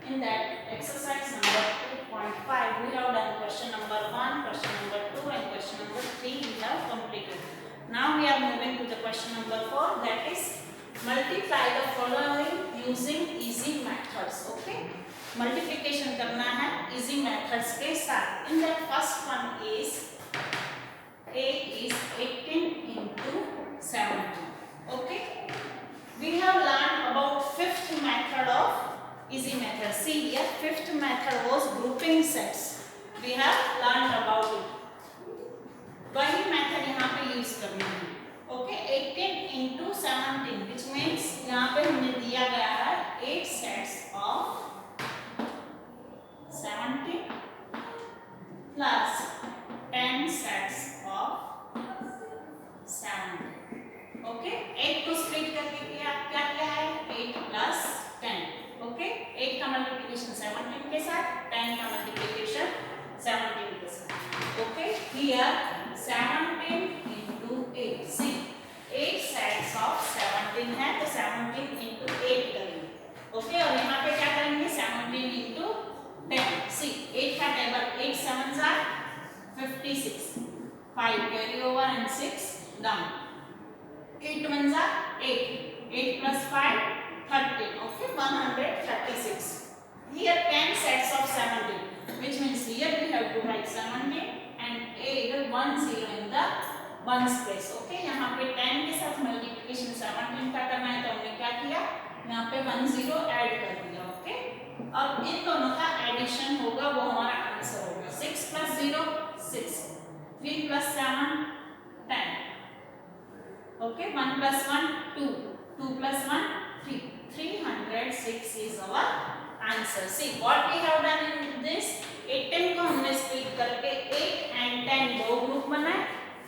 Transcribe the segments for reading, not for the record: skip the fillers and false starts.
In that exercise number 2.5, we have done question number 1, question number 2 and question number 3 we have completed. Now we are moving to the question number 4, that is multiply the following using easy methods. Okay, multiplication करना है easy methods के साथ. In that first one is a is 18 into 17. Okay, we have learned about fifth method of easy method. See here, fifth method was grouping sets. We have learned about it. वही method यहाँ पे use करनी है. Okay, 18 into 17 which means यहाँ पे हमने दिया गया है 8 sets of 17 plus 10 sets of 17. Okay, 8 को स्प्लिट करके क्या किया है 8 plus 10. ओके, 8 का मल्टीप्लिकेशन 17 के साथ, 10 का मल्टीप्लिकेशन 17 के साथ. Okay, here 17 into 8. See, 8 sets of 17 है तो 17 into 8 करेंगे. ओके, और यहाँ पे क्या करेंगे 17 into 10. See, 8 का table 8 7s are 56. 5 carry over and 6 down. 8 ones are 8. 8 plus 5 13. Okay, 136. Here 10 sets of 17, which means here we have to write 17 and add 1 0 in the ones place. Okay, यहाँ पे 10 के साथ मल्टीप्लिकेशन 17 का करना है तो हमने क्या किया यहाँ पे 1 0 ऐड कर दिया. ओके, अब इन दोनों का एडिशन होगा वो हमारा आंसर होगा. 6 plus 0 6, 3 plus 7 10. Okay, 1 plus 1 2, 2 plus 1 3. 306 is our answer. See what we have done in this. 18 को हमने स्प्लिट करके 8 and 10 दो ग्रुप बनाए.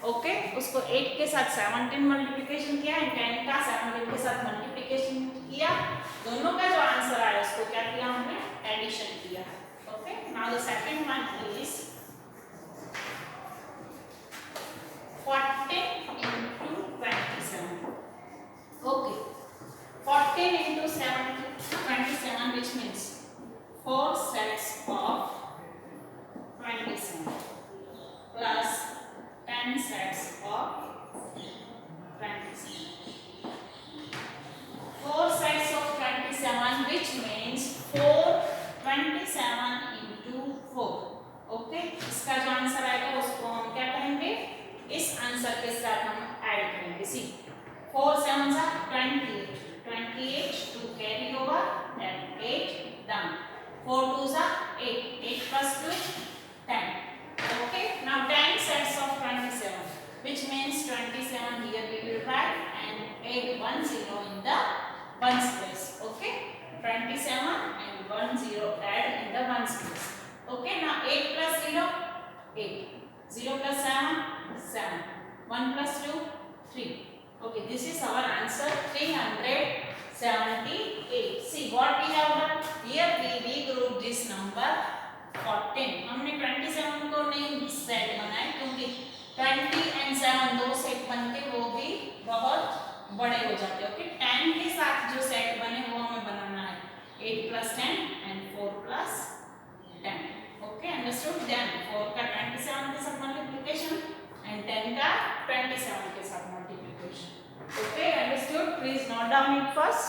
ओके, उसको 8 के साथ 17 मल्टीप्लिकेशन किया एंड 10 का 17 के साथ मल्टीप्लिकेशन किया. दोनों का जो आंसर आया उसको क्या किया हमने एडिशन किया. Okay, now the second one is 14 into 27. Okay, 14 into 27 which means 4 sets of 27 plus 10 sets of 27. 4 sets of 27 which means 4 27 into 4. Okay, इसका जो आंसर आएगा उसको हम क्या करेंगे इस आंसर के साथ हम ऐड करेंगे. सी 4 7s are 28. 28 to carry over and 8 down. 4 2s are 8. 8 plus 2 10. Okay, now 10 sets of 27 which means 27 here we will write and add 1 0 in the ones place. Okay, 27 and 1 0 add in the ones place. Okay, now 8 plus 0 8. 0 plus 7 7. 1 plus 2 3. Okay, this is our answer 378. See what we have done here. We regroup this number 14. हमने 27 को नहीं set बनाए क्योंकि 20 and 7 दो set बनके वो भी बहुत बड़े हो जाते हैं. ओके, 10 के साथ जो सेट बने वो हमें बनाना है 8 plus 10 and 4 plus 10. Okay, understood. Then 4 का 27 के साथ मल्टीप्लिकेशन and 10 का 27 के साथ multiplication. Okay, understood. Please note down it first.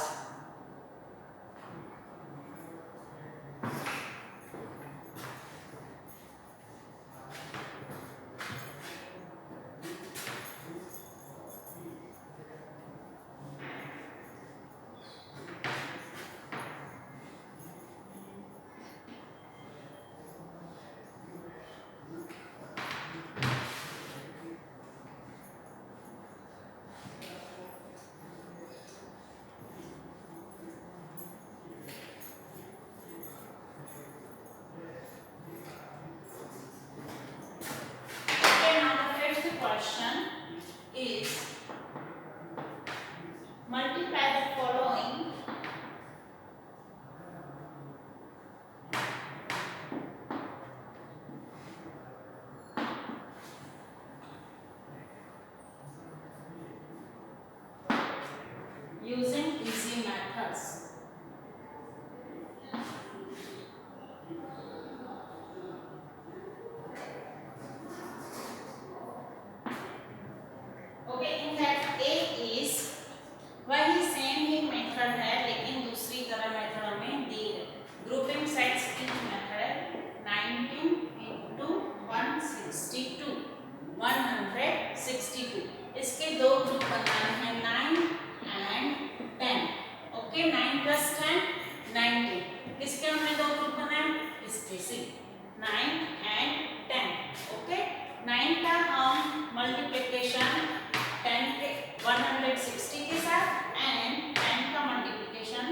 10 19। किसके हमने दो ग्रुप बनाए, इसके सी 9 एंड 10। ओके, 9 का हम मल्टीप्लिकेशन 10 के 160 के साथ एंड 10 का मल्टीप्लिकेशन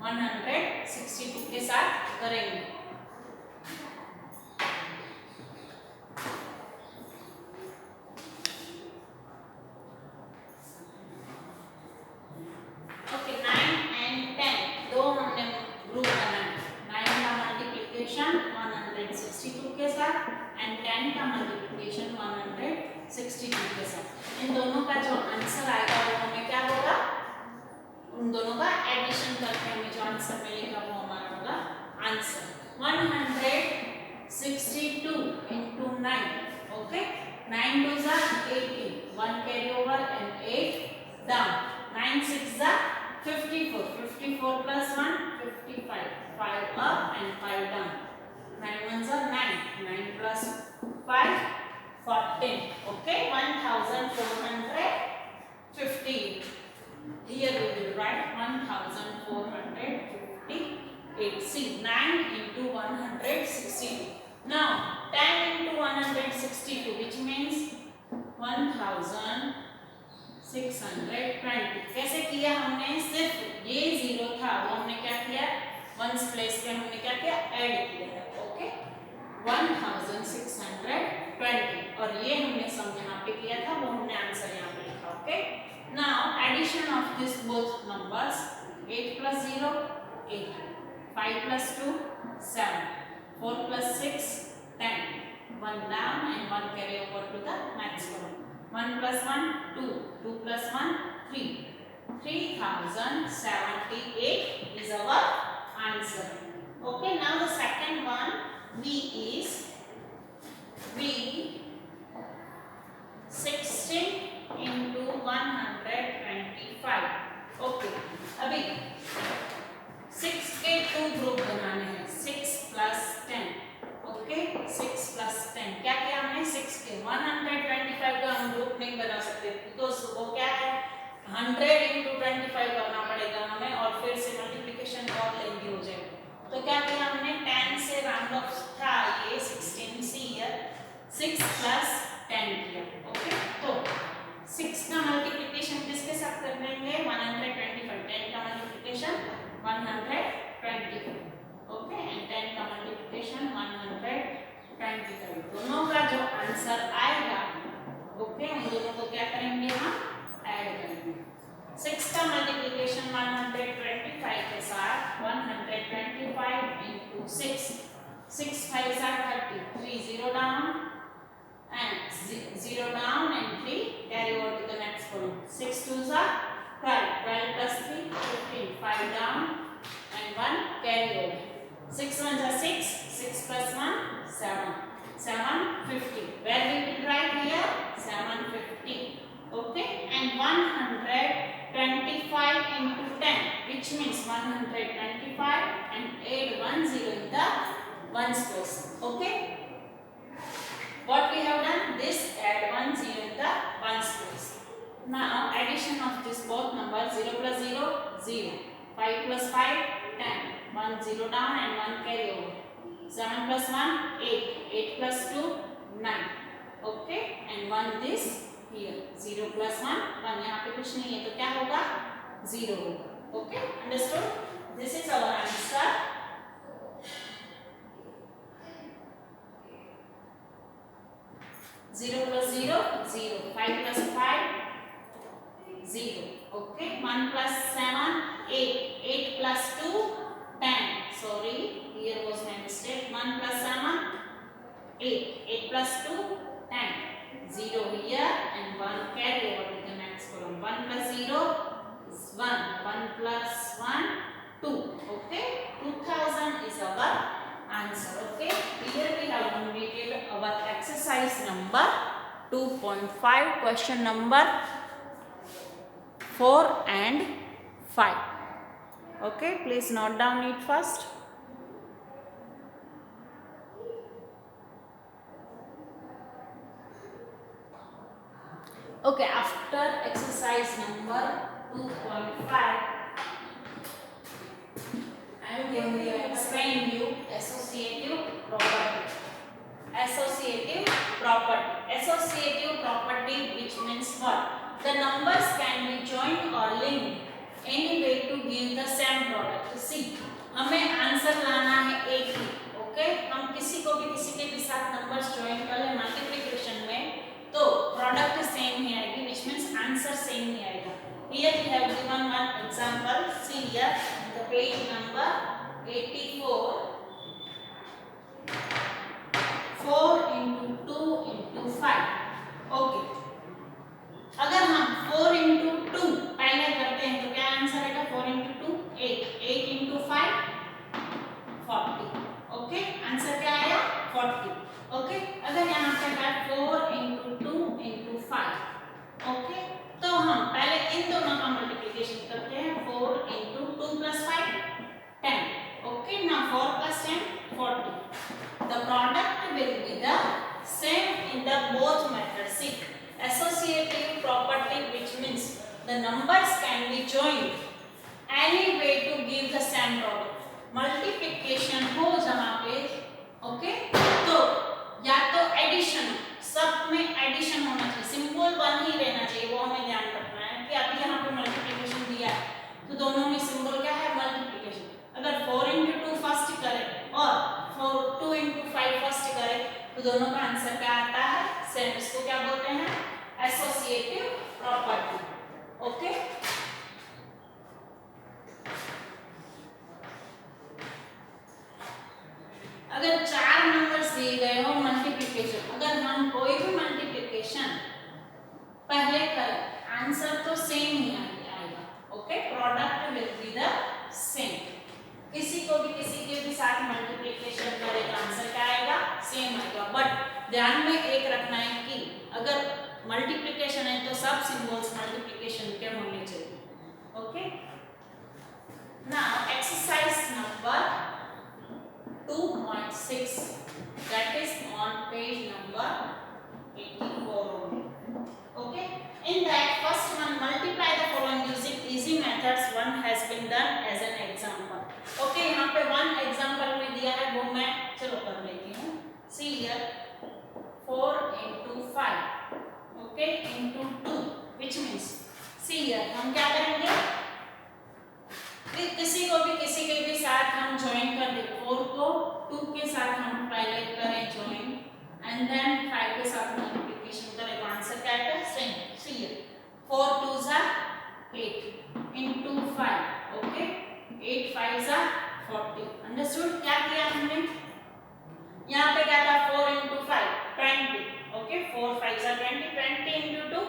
162 के साथ करेंगे। ओके, 9 एंड 10 दो हमने ग्रुप बनाए। 9 का मल्टीप्लिकेशन 162 के साथ एंड 10 का मल्टीप्लिकेशन 162 के साथ। इन दोनों का जो आंसर आएगा वो हमें क्या होगा, उन दोनों का एडिशन करके हमें जो आंसर मिलेगा वो हमारा होगा answer 162 into 9। Okay, 9 2s are 18, 1 carry over and 8 down, 9 6s are 54, 54 plus 1 55, 5 up and 5 down, 9 1s are 9, 9 plus 5 14. Okay, 1450. Here we will write 1458. See, 9 into 162. Now 10 into 162, which means 1620. कैसे किया हमने, सिर्फ ये जीरो था वो हमने क्या किया, वंस प्लेस पे हमने क्या किया, ऐड किया है। ओके, 1620 और ये हमने सम यहाँ पे किया था, वो हमने आंसर यहाँ पे लिखा। Okay, now addition of this both numbers, 8 plus 0 8, 5 plus 2 7, 4 plus 6 10, 1 down and 1 carry over to the next column, 1 plus 1 2, 2 plus 1 3, 3078 is our answer. Okay, now the second one B is B 16 into 125. Okay, अभी 6 के 2 group बनाने हैं, 6 plus 10. Okay, 6 plus 10 क्या किया हमने, 6 के 125 का हम ग्रुप नहीं बना सकते बिकॉज वो क्या है 100 into 25 करना पड़ेगा हमें और फिर से मल्टीप्लिकेशन बहुत लेंदी हो जाएगी। तो क्या किया हमने, 10 से राउंड ऑफ था ये 16 सी ईयर 6 plus 10 किया। ओके, तो 6 का मल्टीप्लिकेशन किसके साथ कर लेंगे, 125, 10 का मल्टीप्लिकेशन 125। ओके, एंड 10 का मल्टीप्लिकेशन 125। दोनों का जो आंसर आएगा, ओके, उन दोनों को क्या करेंगे, हम ऐड करेंगे। 6 का मल्टीप्लिकेशन 125 के साथ 125 into 6, 6 5s are 30, 3 0 down and 0 down and 3 carry over to the next column, 6 2s are 12, 12 plus 3 15, 5 down and 1 carry over, 6 1s are 6, 6 plus 1 7, 750. Where we will write here 750. Okay, and 125 into 10, which means 125 and add 1 0 in the ones place. Okay, what we have done, this add 1 0 in the ones place. Now addition of this both numbers, 0 plus 0 0, 5 plus 5 10, 1 0 down and 1 carry over, 7 plus 1 8, 8 plus 2 9. Okay, and 1 this here, 0 plus 1 1, यहाँ पे कुछ नहीं है तो क्या होगा, 0 होगा। Okay, understood? This is our answer. Zero plus 0 0, 5 plus 5 0. Okay, 1 plus 7 8, 8 plus 2 10. Sorry, here was my mistake. 1 plus 7 8, 8 plus 2 10, 0 here and 1 carry over to the next column. 1 plus 0 is 1, 1 plus 1 2. Okay, 2000 is our answer. Okay, here we have completed our exercise number 2.5, question number 4 and 5. Okay, please note down it first. Okay, after exercise number 2.5, Explain you associative property. Associative property. Associative property, which means what? The numbers can be joined or linked any way to give the same product. See, हमें answer लाना है एक ही, okay? हम किसी को भी किसी के भी साथ नंबर्स ज्वाइन कर ले मल्टीप्लिकेशन में, तो प्रोडक्ट सेम ही आएगी, which means आंसर सेम ही आएगा. Here we have given one example. See here, the page number 84. 4 into 2 into 5. Okay. अगर हम 4 into 2 पहले करते हैं तो क्या आंसर आएगा? 4 into 2 8. 8 into 5 40. ओके, आंसर क्या आया? 40. ओके, अगर यहाँ पे है 4 into 2 into 5. ओके, तो हम पहले इन दोनों का मल्टीप्लिकेशन करते हैं. 4 into 2 plus 5 10. Okay, now 4 plus 10 40. The product will be the same in the both methods. See, associative property, which means the numbers can be joined any way to give the same product. Multiplication हो जहाँ पे, okay, तो या तो addition, सब में addition होना चाहिए, सिंबल वन ही रहना चाहिए, वो हमें ध्यान रखना है कि अभी यहाँ पे मल्टीप्लिकेशन दिया है तो दोनों में सिंबल क्या है? मल्टीप्लिकेशन. अगर 4 into 2 फर्स्ट करें और 2 into 5 फर्स्ट करें तो दोनों का आंसर क्या आता है? सेम. इसको क्या बोलते हैं? Associative property. ओके, अगर 4 नंबर्स दिए गए हो मल्टीप्लिकेशन, अगर हम कोई भी मल्टीप्लिकेशन पहले करें आंसर तो सेम ही आएगा. Okay, product will be the same. किसी को भी किसी के भी साथ मल्टीप्लिकेशन करें तो आंसर क्या आएगा? सेम आएगा. बट ध्यान में एक रखना है कि अगर मल्टीप्लिकेशन है तो सब सिंबल्स मल्टीप्लिकेशन के होने चाहिए. Okay, now exercise number 2.6, that is on page number 84 only. Okay, in that first one, multiply the following using easy methods. One has been done as an example. Okay, यहाँ पे one example में दिया है, वो मैं चलो कर लेती हूँ. See here, 4 into 5, okay, into 2, which means, see here, हम क्या करेंगे? किसी को भी किसी के भी साथ हम ज्वाइन कर दे. 4 को 2 के साथ हम पहले करें ज्वाइन एंड देन 5 के साथ मल्टीप्लिकेशन करें तो आंसर क्या आएगा? Same. See here, 4 2s are 8 into 5. Okay, 8 5s are 40. Understood? क्या किया हमने यहाँ पे? क्या था? 4 into 5 20. Okay, 4 5s are 20. 20 into 2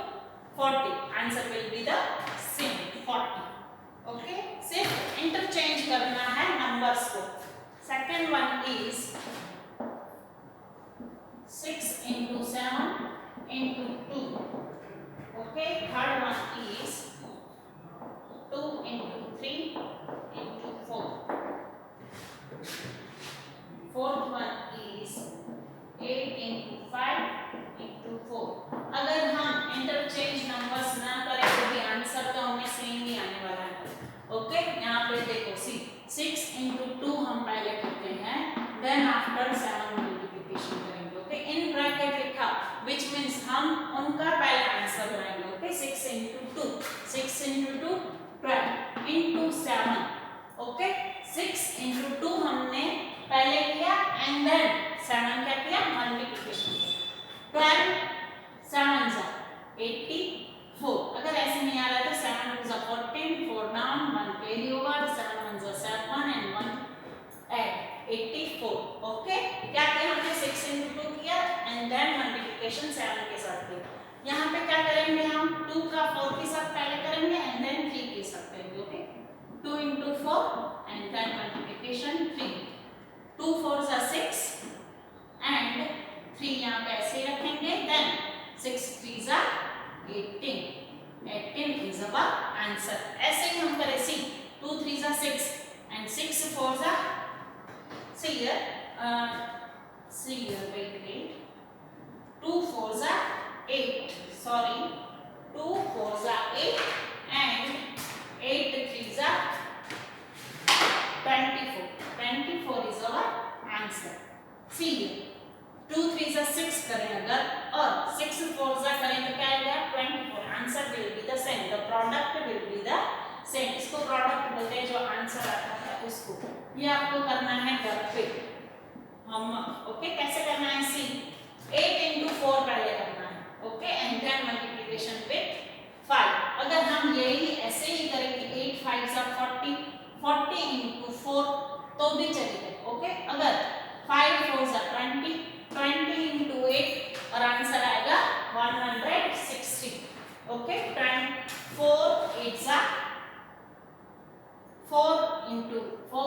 40. Answer will be the same 40. Okay, सिर्फ इंटरचेंज करना है नंबर्स को. Second one is 6 into 7 into 2. Okay, third one is 2 into 3 into 4. Fourth one is 8 into 5 into 4. अगर हम इंटरचेंज नंबर्स ना करें तो भी आंसर तो हमें सेम ही आने वाला है. ओके, यहाँ पे देखो, सी 6 into 2 हम पहले करते हैं, देन आफ्टर 7 मल्टीप्लिकेशन करेंगे. ओके, इन ब्रैकेट लिखा, विच मीन्स हम उनका पहले आंसर बनाएंगे. Okay, 6 into 2 12 into 7. Okay, 6 into 2 हमने पहले किया एंड देन 7 क्या किया? मल्टीप्लिकेशन. 12 7s are 84. अगर ऐसे नहीं आ रहा तो 7 2s are 14, 4 down, 1 carry over, 7 1s are 7 and 1 add 84. Okay, क्या किया हमने? 6 into 2 किया एंड देन मल्टीप्लिकेशन 7 के साथ किया. यहाँ पे क्या करेंगे? हम 2 का 4 के साथ पहले करेंगे एंड देन 3 के साथ करेंगे. Okay, 2 into 4 and then multiplication 3. 2 4s are 6 and 3 यहाँ पे ऐसे रखेंगे. Then 6 3s are 18. 18 is our answer. ऐसे ही हम करें. सी 2 3s are 6 and 6 4s are, see here, wait, 2 4s are 8. Sorry, 2 4s are 8 and 8 3s are 24. Answer C 2 3 जा 6 करें अगर और 6 4 जा करें तो क्या आएगा 24 answer will be the same the product will be the same इसको प्रोडक्ट बोलते हैं जो आंसर आता है उसको ये आपको करना है घर पे हम ओके कैसे करना है सी 8 into 4 पहले करना है okay and then multiplication with 5 अगर हम यही ऐसे ही करेंगे 8 5 जा 40 40 into 4 तो भी चलेगा ओके अगर 5 4 जा 20 20 into 8 और आंसर आएगा 160 ओके 4 8 जा 4 into 4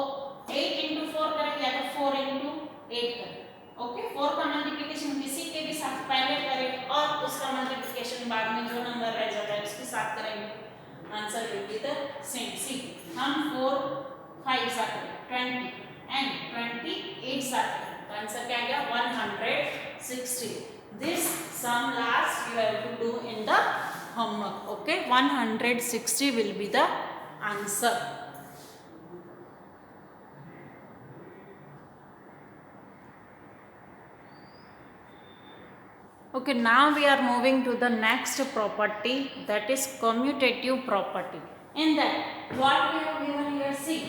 8 into 4 करेंगे या तो 4 into 8 करें ओके 4 का मल्टीप्लिकेशन किसी के भी साथ पहले करें और उसका मल्टीप्लिकेशन बाद में जो नंबर रह जाता है उसके साथ करेंगे answer will be the same सी हम 4 5 जा करें 20 एंड 28 जा करें तो आंसर क्या आएगा 160 this sum last you have to do in the homework okay 160 will be the answer okay now we are moving to the next property that is commutative property in that what we have given here see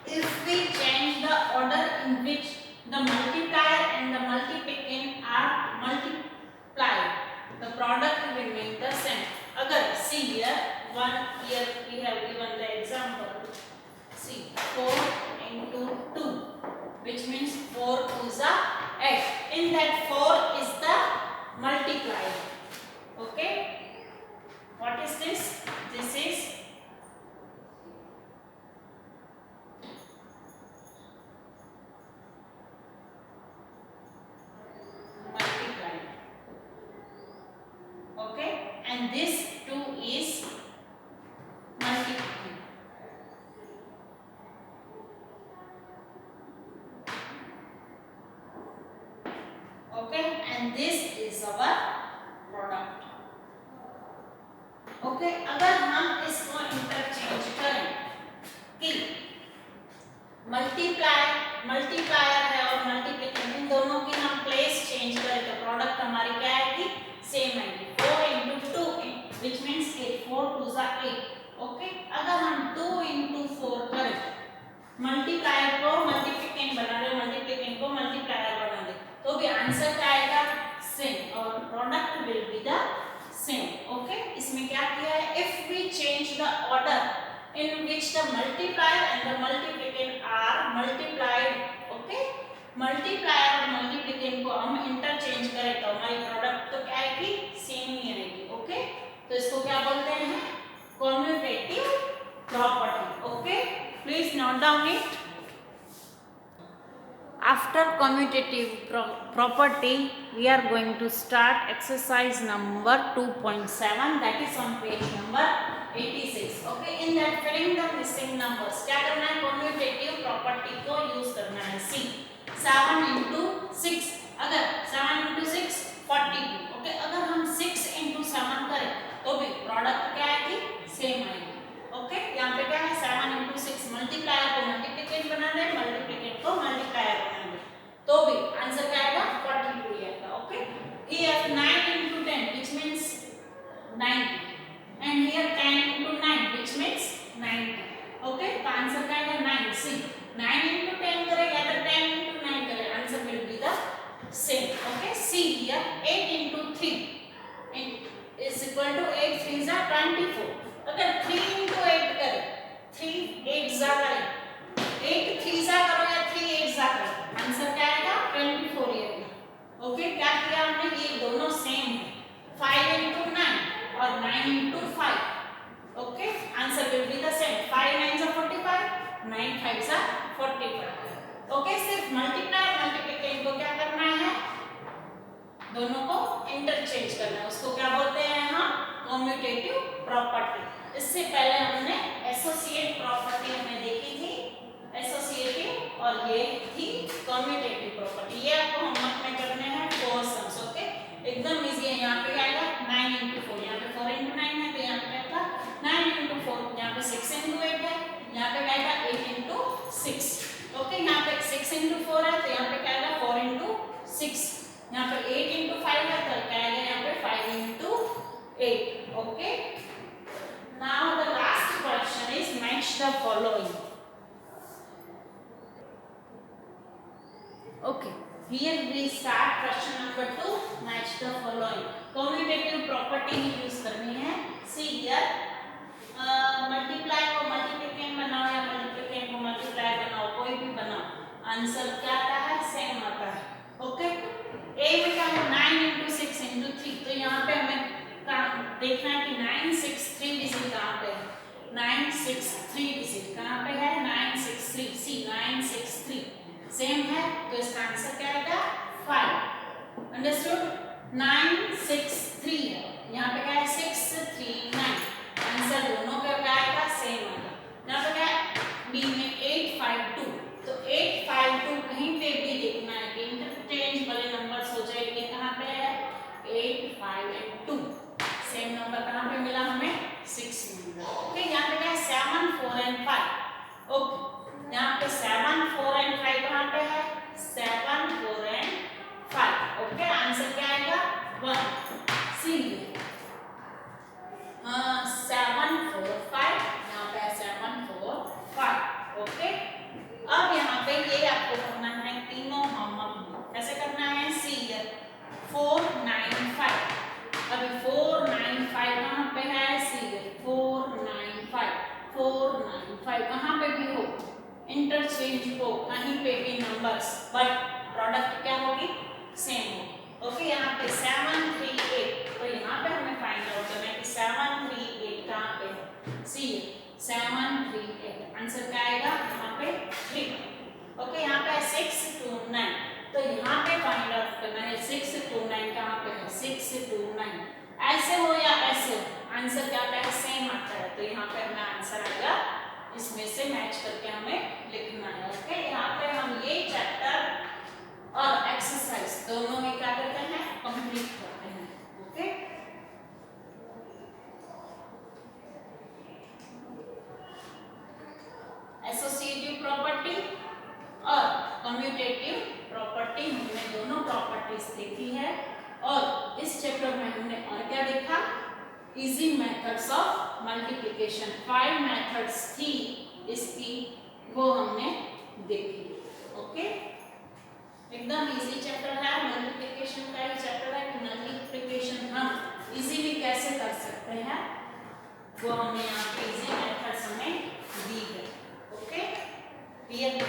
if we change the order in which the multiplier and the multiplicand are multiplied the product will remain the same agar see here we have given the example see 4 into 2 which means 4 2s are 8 in that 4 is the multiplier okay what is this is multiplier okay and this 2 is multiplying okay and this is our product okay अगर हम इसको interchange करें कि multiplier है और multiplication इन दोनों की हम प्लेस चेंज करें तो प्रोडक्ट हमारी क्या आएगी सेम आएगी 4 into 2 which means 8 4 2s are 8 okay अगर हम 2 into 4 करें मल्टीप्लायर को मल्टीप्लिकेंट बना दे मल्टीप्लिकेंट को मल्टीप्लायर बना दे तो भी आंसर क्या आएगा सेम और product will be the same okay इसमें क्या किया है if we change the order in which the multiplier and the multiplicand are multiplied okay multiplier और multiplicand को हम इंटरचेंज करें तो हमारी प्रोडक्ट तो क्या आएगी सेम ही आएगी ओके तो इसको क्या बोलते हैं commutative property okay please note down it after commutative property we are going to start exercise number 2.7 that is on page number 86 okay in that filling the missing numbers क्या करना है commutative property को use करना है सी 7 into 6 अगर 7 into 6 42 okay अगर हम 6 into 7 करें तो भी प्रोडक्ट क्या आएगी सेम आएगी ओके यहाँ पे क्या है 7 into 6 मल्टीप्लायर को मल्टीप्लिकेंट बना दे मल्टीप्लिकेंट को मल्टीप्लायर बना दे तो भी आंसर क्या आएगा 42 आएगा okay here 9 into 10 which means 90 and here 10 into 9 which means 90 okay तो आंसर क्या आएगा 9 सी 9 into 10 करें या तो 10 into 9 करें answer will be the same okay see here 8 into 3 is equal to 8 3s are 24 अगर 3 into 8 करें 3 8s are करें 8 3s are करो या 3 8s are करो आंसर क्या आएगा 24 आएगा ओके क्या किया हमने ये दोनों सेम है 5 into 9 और 9 into 5 okay answer will be the same 5 9s are 45 9 5s are 45 okay सिर्फ मल्टीप्लाई मल्टीप्लिकेंट को क्या करना है दोनों को इंटरचेंज करना है उसको क्या बोलते हैं हम कम्यूटेटिव प्रॉपर्टी इससे पहले हमने एसोसिएट प्रॉपर्टी हमने देखी थी एसोसिएटिव और ये थी कम्यूटेटिव प्रॉपर्टी ये आपको होमवर्क में करने हैं 4 सम्स ओके एकदम इजी है यहाँ पे आएगा 9 into 4 यहाँ पे 4 into 9 है तो यहाँ पे आएगा 9 into 4 यहाँ पे 6 into 8 है यहाँ पे आएगा 8 into 6 ओके यहाँ पे 6 into 4 है तो following. Okay, here we start question number 2. Match the following. Commutative property use करनी है. See here, मल्टीप्लाई को मल्टीप्लिकेंट बनाओ या मल्टीप्लिकेंट को मल्टीप्लाई बनाओ, कोई भी बनाओ, आंसर क्या आता है? सेम आता है. ओके, ए में क्या है? 9 into 6 into 3. तो यहाँ पे हमें देखना है कि 963 डिजिट कहाँ पे है. 963 डिजिट कहाँ पे है? 963. सी 963 सेम है, तो इसका आंसर क्या आएगा? 5. अंडरस्टूड? 963 है, यहाँ पे क्या है? 639. आंसर दोनों का क्या आएगा? सेम आएगा. यहाँ पे क्या है? बी में 852. तो 852 कहीं पे भी देखना है कि इंटरचेंज वाले नंबर्स हो जाएंगे. कहाँ पे है? 8, 5 and 2. सेम नंबर कहाँ पे मिला हमें? 6 में. ओके, यहाँ पे क्या है? 7, 4 and 5. ओके, यहाँ पे 7, 4 and 5 कहाँ पे है? 7, 4 and 5. ओके, आंसर क्या आएगा? 1. सी 7, 4, 5. यहाँ पे 7, 4, 5. ओके, अब यहाँ पे ये आपको करना है तीनों हम कैसे करना है? सी 4, 9, 5. अभी 4, 9, 5 कहाँ पे है? सी 4, 9, 5. 4, 9, 5 कहाँ पे भी हो, इंटरचेंज हो कहीं पे भी नंबर्स, बट प्रोडक्ट क्या होगी? सेम होगी. ओके, यहाँ पे 7, 3, 8. तो यहाँ पे हमें फाइंड आउट करना है कि 7, 3, 8 कहाँ पे है. सी 7, 3, 8. आंसर क्या आएगा? यहाँ पे 3. ओके, यहाँ पे 6, 2, 9. तो यहाँ पे फाइंड आउट करना है 6, 2, 9 कहाँ पे है? 6, 2, 9. ऐसे हो या ऐसे हो, आंसर क्या आता है? सेम आता है. तो यहाँ पे हमें आंसर आएगा, इसमें से मैच करके हमें लिखना है. ओके, यहाँ पे हम ये चैप्टर और एक्सरसाइज दोनों ही क्या करते हैं? कंप्लीट करते हैं. ओके, एसोसिएटिव प्रॉपर्टी और कम्यूटेटिव प्रॉपर्टी, हमने दोनों प्रॉपर्टीज देखी है. और इस चैप्टर में हमने और क्या देखा? Easy methods of multiplication. 5 methods थी इसकी, वो हमने देखी. ओके, एकदम इजी चैप्टर है. मल्टीप्लिकेशन का ही चैप्टर है कि मल्टीप्लिकेशन हम इजीली कैसे कर सकते हैं, वो हमने यहाँ पे इजी मेथड्स हमें दी है. Okay, clear?